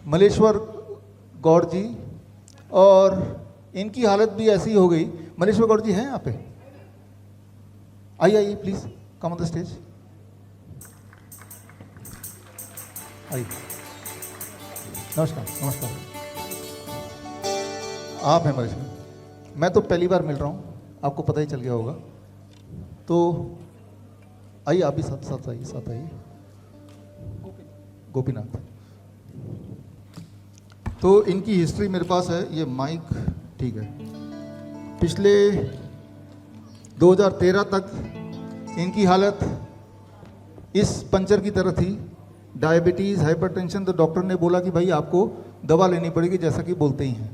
मलेश्वर गौड़ जी, और इनकी हालत भी ऐसी हो गई। मलेश्वर गौड़ जी हैं यहाँ पे? आइए आइए please, come on the stage. आइए, नमस्कार नमस्कार। आप हैं मलेश्वर? मैं तो पहली बार मिल रहा हूँ, आपको पता ही चल गया होगा। तो आइए, आप भी साथ आइए, साथ आइए। गोपीनाथ। तो इनकी हिस्ट्री मेरे पास है, ये माइक ठीक है। पिछले 2013 तक इनकी हालत इस पंचर की तरह थी, डायबिटीज़, हाइपरटेंशन। तो डॉक्टर ने बोला कि भाई आपको दवा लेनी पड़ेगी, जैसा कि बोलते ही हैं।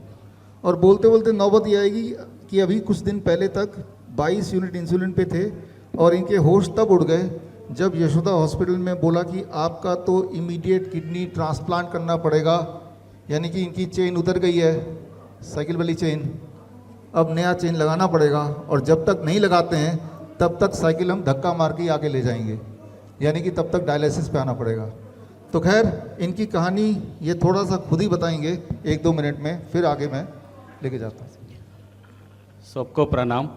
और बोलते बोलते नौबत ये आएगी कि अभी कुछ दिन पहले तक 22 यूनिट इंसुलिन पे थे, और इनके होश तब उड़ गए जब यशोदा हॉस्पिटल में बोला कि आपका तो इमीडिएट किडनी ट्रांसप्लांट करना पड़ेगा। यानी कि इनकी चेन उतर गई है, साइकिल वाली चेन, अब नया चेन लगाना पड़ेगा, और जब तक नहीं लगाते हैं तब तक साइकिल हम धक्का मार के आगे ले जाएंगे, यानी कि तब तक डायलिसिस पे आना पड़ेगा। तो खैर, इनकी कहानी ये थोड़ा सा खुद ही बताएंगे 1-2 मिनट में, फिर आगे मैं लेके जाता हूँ। सबको प्रणाम।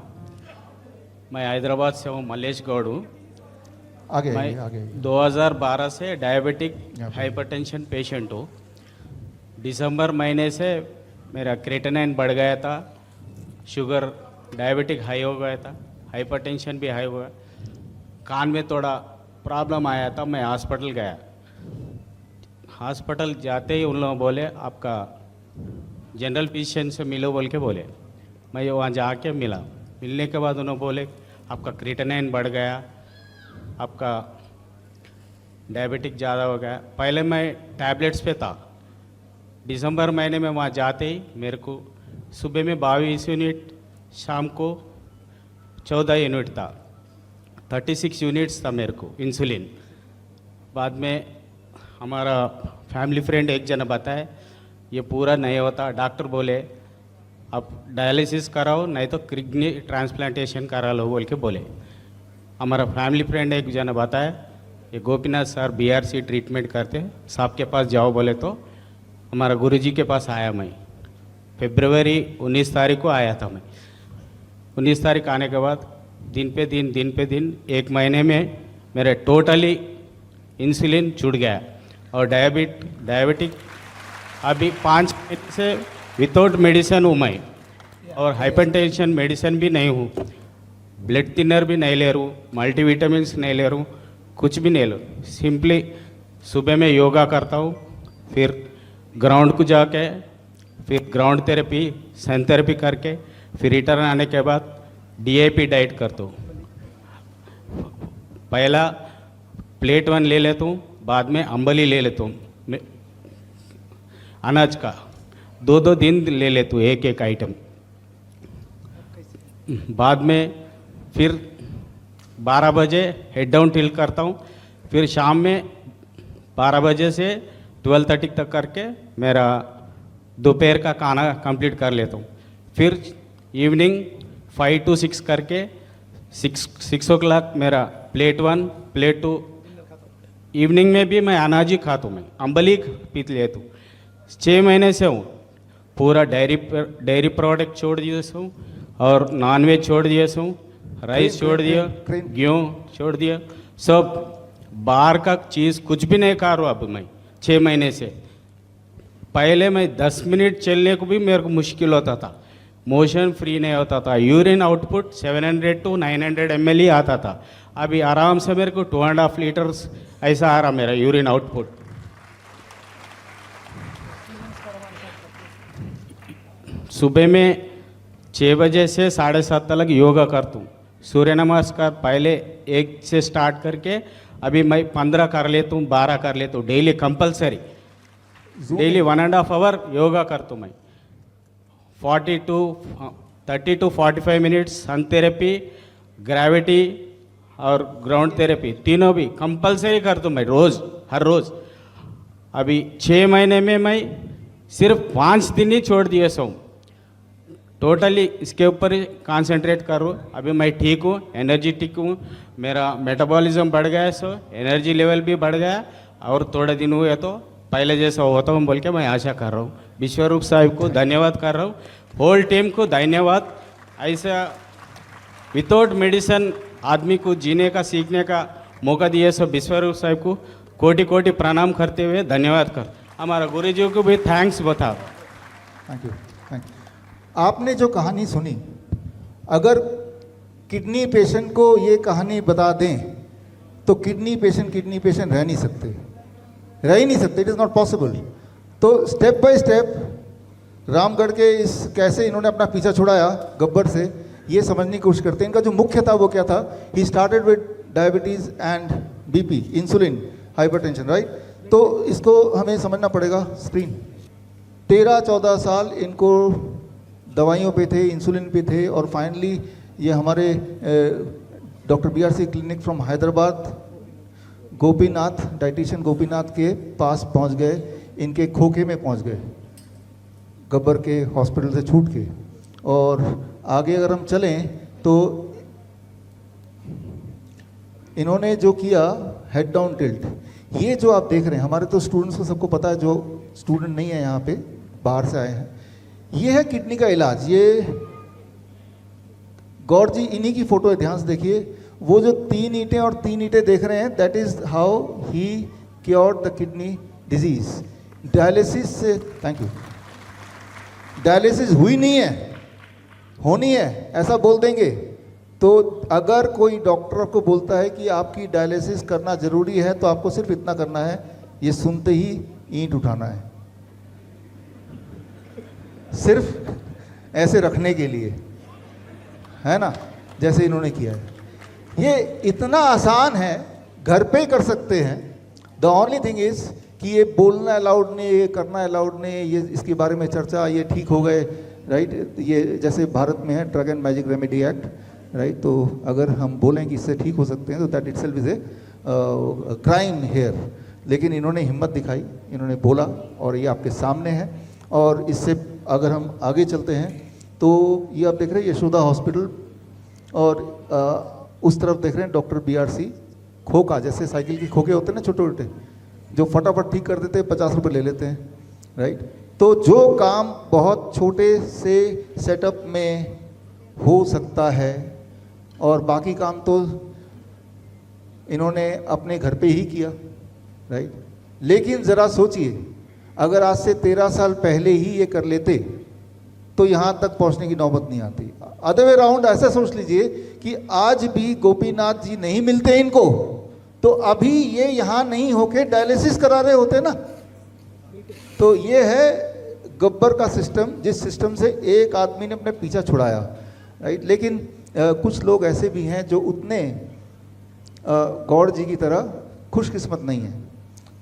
मैं हैदराबाद से हूँ, मलेश गौड़ हूँ। आगे मैं आगे 2012 से डायबिटिक हाइपरटेंशन पेशेंट हूँ। दिसंबर महीने से मेरा क्रेटिनिन बढ़ गया था, शुगर डायबिटिक हाई हो गया था, हाइपरटेंशन भी हाई हो गया। कान में थोड़ा प्रॉब्लम आया था, मैं हॉस्पिटल गया। हॉस्पिटल जाते ही उन लोगों बोले आपका जनरल फिजिशियन से मिलो बोल के बोले। मैं वहाँ जाके मिला। मिलने के बाद उन्होंने बोले आपका क्रेटिनिन बढ़ गया, आपका डायबिटिक ज़्यादा हो गया। पहले मैं टैबलेट्स पे था। दिसंबर महीने में वहाँ जाते ही मेरे को सुबह में 22 यूनिट, शाम को 14 यूनिट था, 36 यूनिट्स था मेरे को इंसुलिन। बाद में हमारा फैमिली फ्रेंड एक जना बताया ये पूरा नहीं होता, डॉक्टर बोले आप डायलिसिस कराओ नहीं तो किडनी ट्रांसप्लांटेशन करा लो बोल के बोले। हमारा फैमिली फ्रेंड एक जना बताया ये गोपीनाथ सर BRC ट्रीटमेंट करते हैं, साहब के पास जाओ बोले। तो हमारा गुरुजी के पास आया मैं। फरवरी 19 तारीख को आया था मैं। 19 तारीख आने के बाद दिन पे दिन 1 महीने में मेरे टोटली इंसुलिन छूट गया, और डायबिटिक अभी 5 महीने से विदाउट मेडिसिन हूँ मैं, और हाइपरटेंशन मेडिसिन भी नहीं हूँ, ब्लड थिनर भी नहीं ले रहा हूँ, मल्टीविटामिन्स नहीं ले रहा हूँ, कुछ भी नहीं ले रहा हूँ। सिंपली सुबह में योगा करता हूँ, फिर ग्राउंड को जाके फिर ग्राउंड थेरेपी, सन थेरेपी करके फिर रिटर्न आने के बाद DAP डाइट करता हूँ। पहला प्लेट 1 ले लेता हूँ, बाद में अंबली ले लेता हूँ अनाज का, 2-2 दिन ले लेता हूँ एक आइटम। बाद में फिर 12 बजे हेड डाउन टिल करता हूँ, फिर शाम में 12 बजे से 12:30 तक करके मेरा दोपहर का खाना कंप्लीट कर लेता हूँ। फिर इवनिंग 5 to 6 करके 6 o'clock मेरा प्लेट 1, प्लेट 2। इवनिंग में भी मैं अनाज ही खाता हूँ, मैं अंबली पीत लेता हूँ। 6 महीने से हूँ, पूरा डेयरी प्रोडक्ट छोड़ दिए हूँ, और नॉनवेज छोड़ दिए हूँ, राइस छोड़ दिया, गेहूँ छोड़ दिया, सब बाहर का चीज़ कुछ भी नहीं खा रहा हूँ अब मैं 6 महीने से। पहले मैं 10 मिनट चलने को भी मेरे को मुश्किल होता था, मोशन फ्री नहीं होता था, यूरिन आउटपुट 700 to 900 ml ही आता था। अभी आराम से मेरे को 2.5 लीटर्स ऐसा आ रहा मेरा यूरिन आउटपुट। सुबह में 6 बजे से 7:30 तक योगा करता हूँ। सूर्य नमस्कार पहले 1 से स्टार्ट करके अभी मैं 15 कर लेता हूँ, 12 कर लेता हूँ daily compulsory. Daily 1.5 hour yoga करता हूँ मैं। 30 to 45 minutes sun therapy, gravity और ग्राउंड थेरेपी तीनों भी कंपलसरी करता हूँ मैं रोज़, हर रोज़। अभी 6 महीने में मैं सिर्फ 5 दिन ही छोड़ दिए सो, टोटली इसके ऊपर ही कॉन्सेंट्रेट करूँ। अभी मैं ठीक हूँ, एनर्जेटिक हूँ, मेरा मेटाबॉलिज्म बढ़ गया है, सो एनर्जी लेवल भी बढ़ गया, और थोड़े दिन हुए तो पहले जैसा होता हूँ बोल के मैं आशा कर रहा हूँ। विश्वरूप साहब को धन्यवाद कर रहा हूँ, होल टीम को धन्यवाद। ऐसा विदाउट मेडिसिन आदमी को जीने का सीखने का मौका दिए सब विश्वरूप साहब को कोटि कोटि प्रणाम करते हुए धन्यवाद कर। हमारा गुरुजी को भी थैंक्स बताओ। Thank you, thank you. आपने जो कहानी सुनी, अगर किडनी पेशेंट को ये कहानी बता दें तो किडनी पेशेंट रह नहीं सकते, रह ही नहीं सकते, इट इज़ नॉट पॉसिबल। तो स्टेप बाय स्टेप रामगढ़ के इस कैसे इन्होंने अपना पीछा छुड़ाया गब्बर से, ये समझने की कोशिश करते हैं। इनका जो मुख्य था वो क्या था, he started with diabetes and BP, insulin, hypertension, right. तो इसको हमें समझना पड़ेगा। स्क्रीन 13-14 साल इनको दवाइयों पे थे, इंसुलिन पे थे, और फाइनली ये हमारे doctor BRC clinic from Hyderabad, Gopinath, dietitian Gopinath के पास पहुंच गए, इनके खोखे में पहुंच गए, गब्बर के हॉस्पिटल से छूट के। और आगे अगर हम चलें तो इन्होंने जो किया हेड डाउन टिल्ट, ये जो आप देख रहे हैं, हमारे तो स्टूडेंट्स को सबको पता है, जो स्टूडेंट नहीं है यहाँ पे बाहर से आए हैं, ये है किडनी का इलाज। ये गौर जी इन्हीं की फोटो है, ध्यान से देखिए। वो जो 3 ईंटें और 3 ईंटें देख रहे हैं, that is how he cured the kidney disease. Dialysis से, थैंक यू, डायलिसिस हुई नहीं है, होनी है ऐसा बोल देंगे। तो अगर कोई डॉक्टर आपको बोलता है कि आपकी डायलिसिस करना ज़रूरी है, तो आपको सिर्फ इतना करना है, ये सुनते ही ईंट उठाना है, सिर्फ ऐसे रखने के लिए, है ना, जैसे इन्होंने किया है। ये इतना आसान है, घर पे ही कर सकते हैं। द ओनली थिंग इज़ कि ये बोलना अलाउड नहीं, ये करना अलाउड नहीं, ये इसके बारे में चर्चा, ये ठीक हो गए, राइट। ये जैसे भारत में है drug and magic remedy act, right. तो अगर हम बोलें कि इससे ठीक हो सकते हैं तो that itself is a crime here. लेकिन इन्होंने हिम्मत दिखाई, इन्होंने बोला, और ये आपके सामने है। और इससे अगर हम आगे चलते हैं तो ये आप देख रहे हैं यशोदा हॉस्पिटल, और उस तरफ देख रहे हैं डॉक्टर BRC खोखा, जैसे साइकिल के खोखे होते हैं ना छोटे छोटे, जो फटाफट ठीक कर देते हैं, 50 रुपये ले लेते हैं, राइट। तो जो काम बहुत छोटे से सेटअप में हो सकता है, और बाकी काम तो इन्होंने अपने घर पे ही किया, राइट। लेकिन ज़रा सोचिए, अगर आज से 13 साल पहले ही ये कर लेते तो यहाँ तक पहुँचने की नौबत नहीं आती। अदर वे राउंड ऐसा सोच लीजिए कि आज भी गोपीनाथ जी नहीं मिलते इनको, तो अभी ये यहाँ नहीं होके डायलिसिस करा रहे होते ना। तो ये है गब्बर का सिस्टम, जिस सिस्टम से एक आदमी ने अपने पीछा छुड़ाया, राइट। लेकिन कुछ लोग ऐसे भी हैं जो उतने गौड़ जी की तरह खुशकिस्मत नहीं हैं,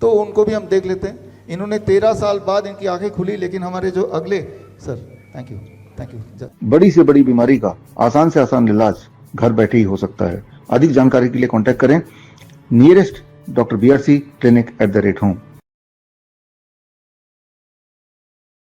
तो उनको भी हम देख लेते हैं। इन्होंने 13 साल बाद इनकी आंखें खुली, लेकिन हमारे जो अगले sir, thank you, thank you. बड़ी से बड़ी बीमारी का आसान से आसान इलाज घर बैठे ही हो सकता है। अधिक जानकारी के लिए कांटेक्ट करें nearest doctor BRC clinic @home।